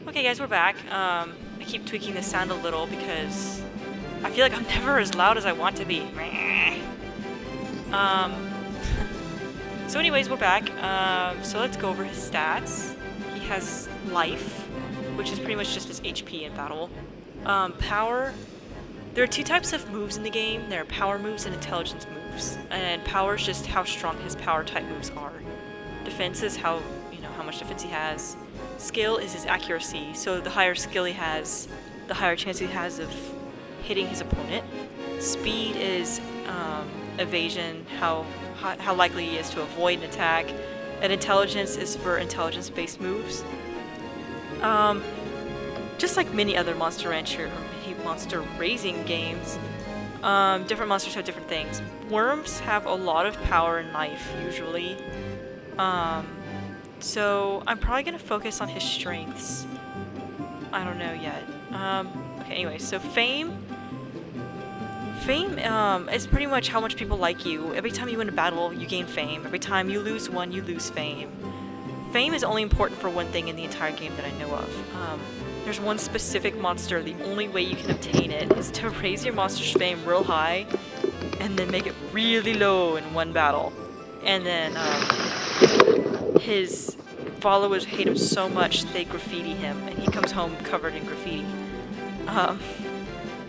Okay guys, we're back. I keep tweaking the sound a little because I feel like I'm never as loud as I want to be. Um, so anyways, we're back. So let's go over his stats. He has life, which is pretty much just his HP in battle. Power. There are two types of moves in the game. There are power moves and intelligence moves. And power is just how strong his power type moves are. Defense is how much defense he has. Skill is his accuracy, so the higher skill he has, the higher chance he has of hitting his opponent. Speed is evasion, how likely he is to avoid an attack. And intelligence is for intelligence-based moves. Just like many other Monster Rancher or many monster raising games, different monsters have different things. Worms have a lot of power and life, usually. So I'm probably gonna focus on his strengths. I don't know yet. Okay, anyway, so fame. Fame is pretty much how much people like you. Every time you win a battle, you gain fame. Every time you lose one, you lose fame. Fame is only important for one thing in the entire game that I know of. There's one specific monster. The only way you can obtain it is to raise your monster's fame real high, and then make it really low in one battle. And then, his followers hate him so much they graffiti him, and he comes home covered in graffiti.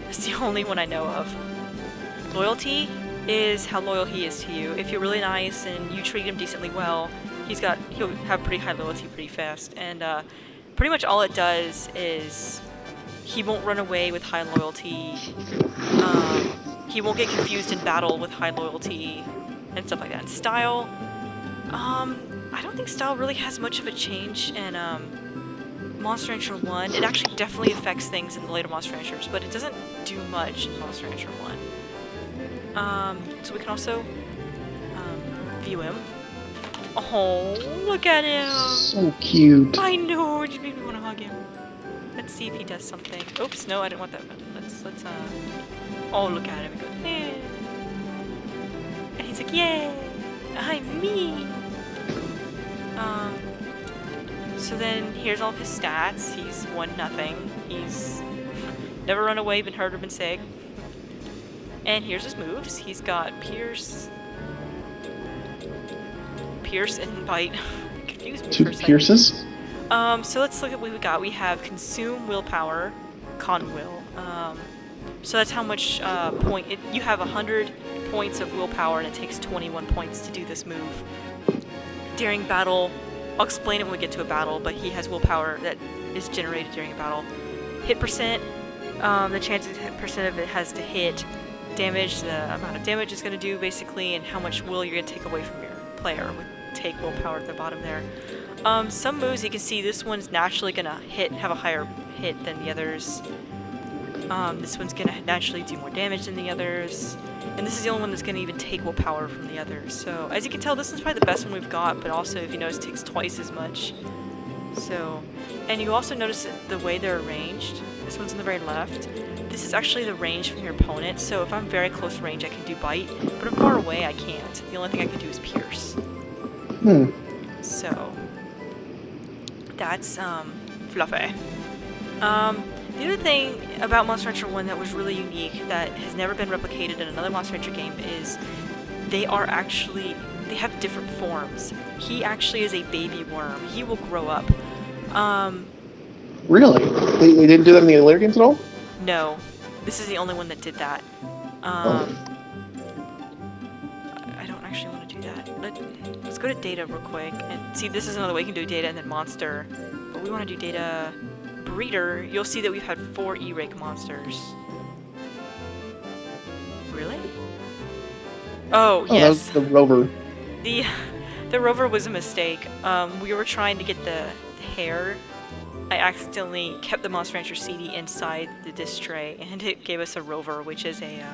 It's the only one I know of. Loyalty is how loyal he is to you. If you're really nice and you treat him decently well, he'll have pretty high loyalty pretty fast. And pretty much all it does is he won't run away with high loyalty. He won't get confused in battle with high loyalty and stuff like that. And style, I don't think style really has much of a change in Monster Rancher 1. It actually definitely affects things in the later Monster Ranchers, but it doesn't do much in Monster Rancher 1. So we can also view him. Oh, look at him! So cute. I know, it just made me want to hug him. Let's see if he does something. Oops, no, I didn't want that. Let's oh, look at him. He goes, hey. And he's like, yay! I'm me! So then here's all of his stats. He's 1-0. He's never run away, been hurt, or been sick. And here's his moves. He's got Pierce and Bite. Confused me for a second. Pierces? So let's look at what we got. We have Consume Willpower, Con Will. So that's how much you have 100 points of willpower, and it takes 21 points to do this move. During battle, I'll explain it when we get to a battle, but he has willpower that is generated during a battle. Hit percent, the chances percent of it has to hit. Damage, the amount of damage it's going to do, basically, and how much will you're going to take away from your player would take willpower at the bottom there. Some moves you can see this one's naturally going to have a higher hit than the others. This one's going to naturally do more damage than the others. And this is the only one that's going to even take willpower from the others. So, as you can tell, this one's probably the best one we've got, but also, if you notice, it takes twice as much. So, and you also notice the way they're arranged. This one's on the very left. This is actually the range from your opponent, so if I'm very close range, I can do Bite, but if I'm far away, I can't. The only thing I can do is Pierce. So, that's, Fluffi. The other thing about Monster Rancher 1 that was really unique, that has never been replicated in another Monster Rancher game, is they have different forms. He actually is a baby worm. He will grow up. Really? They didn't do that in the later games at all? No. This is the only one that did that. Oh. I don't actually want to do that. Let's go to data real quick. And see, this is another way you can do data and then monster. But we want to do data breeder. You'll see that we've had 4 E-Rake monsters. Really? Oh, yes. That was the rover. The rover was a mistake. We were trying to get the hair. I accidentally kept the Monster Rancher CD inside the disc tray, and it gave us a rover, which is a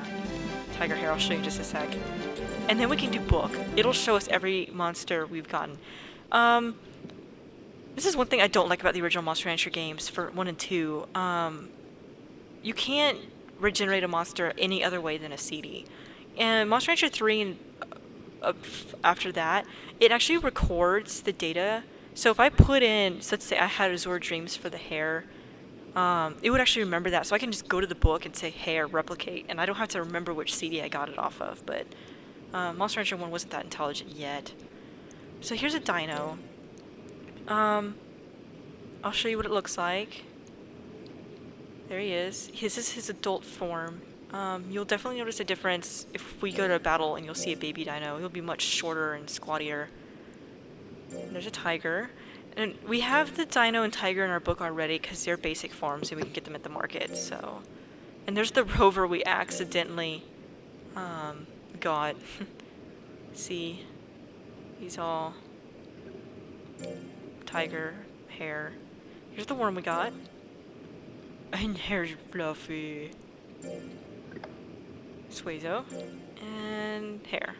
tiger hair. I'll show you in just a sec. And then we can do book. It'll show us every monster we've gotten. This is one thing I don't like about the original Monster Rancher games for 1 and 2. You can't regenerate a monster any other way than a CD. And Monster Rancher 3 and after that, it actually records the data So if I put in, so let's say I had Azure Dreams for the hair, it would actually remember that. So I can just go to the book and say hair, replicate, and I don't have to remember which CD I got it off of, but Monster Rancher 1 wasn't that intelligent yet. So here's a dino. I'll show you what it looks like. There he is. This is his adult form. You'll definitely notice a difference if we go to a battle and you'll see a baby dino. He'll be much shorter and squattier. And there's a tiger. And we have the dino and tiger in our book already because they're basic forms and we can get them at the market, so. And there's the rover we accidentally got. See? He's all tiger, hair. Here's the worm we got. And here's Fluffy. Suezo. And hair.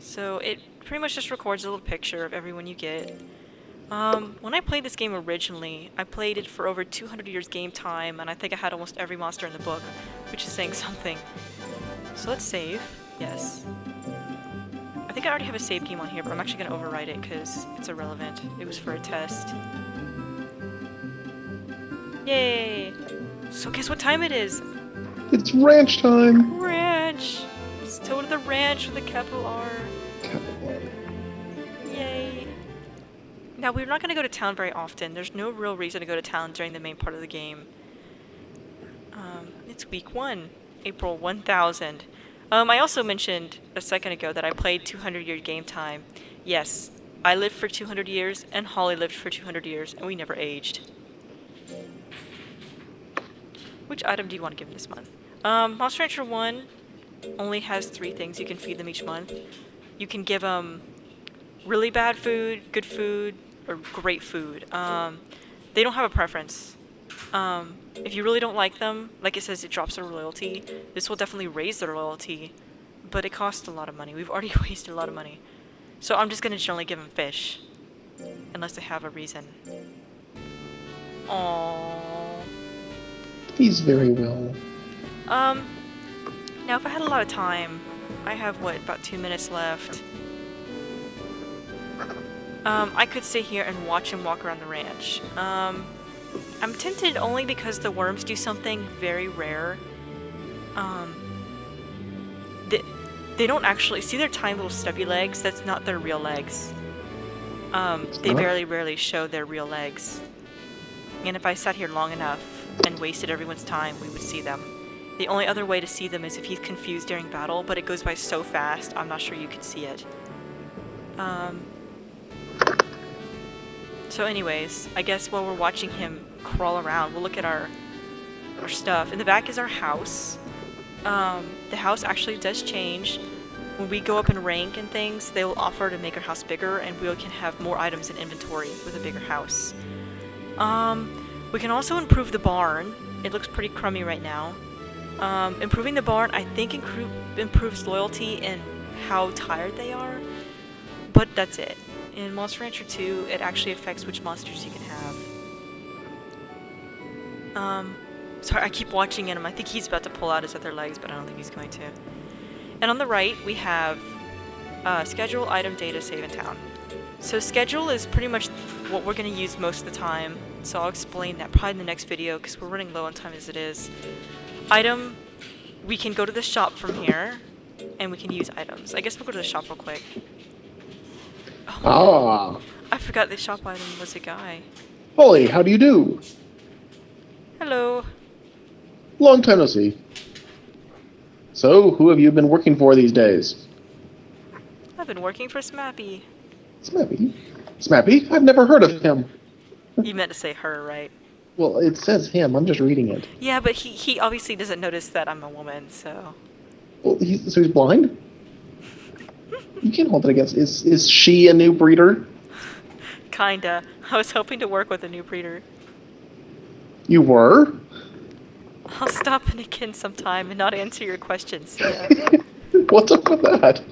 So it pretty much just records a little picture of everyone you get. When I played this game originally, I played it for over 200 years game time, and I think I had almost every monster in the book, which is saying something. So let's save. Yes. I think I already have a save game on here, but I'm actually going to overwrite it because it's irrelevant. It was for a test. Yay! So guess what time it is? It's ranch time. Ranch! Let's go to the ranch with a capital R. Capital R. Yay! Now, we're not going to go to town very often. There's no real reason to go to town during the main part of the game. It's week 1, April 1000. I also mentioned a second ago that I played 200-year game time. Yes, I lived for 200 years, and Holly lived for 200 years, and we never aged. Which item do you want to give him this month? Monster Rancher 1 only has 3 things you can feed them each month. You can give them really bad food, good food, or great food. They don't have a preference. If you really don't like them, like it says, it drops their loyalty. This will definitely raise their loyalty, but it costs a lot of money. We've already wasted a lot of money. So I'm just going to generally give them fish, unless they have a reason. Aww. He's very well. Now if I had a lot of time, I have, what, about 2 minutes left. I could stay here and watch him walk around the ranch. I'm tempted only because the worms do something very rare. They don't actually see their tiny little stubby legs. That's not their real legs. They very rarely show their real legs. And if I sat here long enough and wasted everyone's time, we would see them. The only other way to see them is if he's confused during battle, but it goes by so fast, I'm not sure you could see it. So anyways, I guess while we're watching him crawl around, we'll look at our stuff. In the back is our house. The house actually does change. When we go up in rank and things, they will offer to make our house bigger, and we can have more items in inventory with a bigger house. We can also improve the barn. It looks pretty crummy right now. Improving the barn, I think, improves loyalty and how tired they are, but that's it. In Monster Rancher 2, it actually affects which monsters you can have. Sorry, I keep watching him. I think he's about to pull out his other legs, but I don't think he's going to. And on the right, we have schedule, item, data, save, and town. So schedule is pretty much what we're going to use most of the time, so I'll explain that probably in the next video, because we're running low on time as it is. Item, we can go to the shop from here, and we can use items. I guess we'll go to the shop real quick. Oh, I forgot the shop item was a guy. Holly, how do you do? Hello. Long time no see. So, who have you been working for these days? I've been working for Smappy. Smappy? Smappy? I've never heard of him. You meant to say her, right? Well, it says him. I'm just reading it. Yeah, but he obviously doesn't notice that I'm a woman, so... Well, so he's blind? You can't hold it against... Is she a new breeder? Kinda. I was hoping to work with a new breeder. You were? I'll stop in again sometime and not answer your questions. Yeah. What's up with that?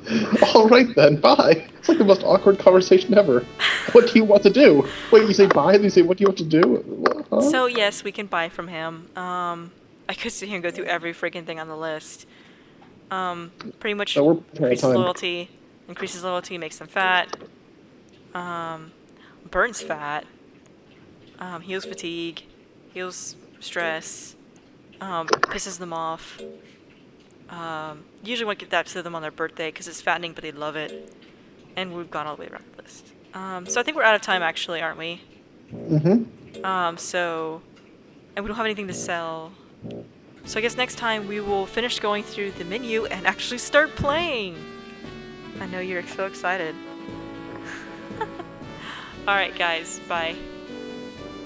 Alright then, bye. It's like the most awkward conversation ever. What do you want to do? Wait, you say bye, and you say, what do you want to do? Huh? So, yes, we can buy from him. I could sit here and go through every freaking thing on the list. Pretty much increases loyalty, makes them fat. burns fat, heals fatigue, heals stress, pisses them off. Usually want to give that to them on their birthday because it's fattening, but they love it. And we've gone all the way around the list. So I think we're out of time, actually, aren't we? So, and we don't have anything to sell. So I guess next time we will finish going through the menu and actually start playing. I know you're so excited. Alright guys, bye.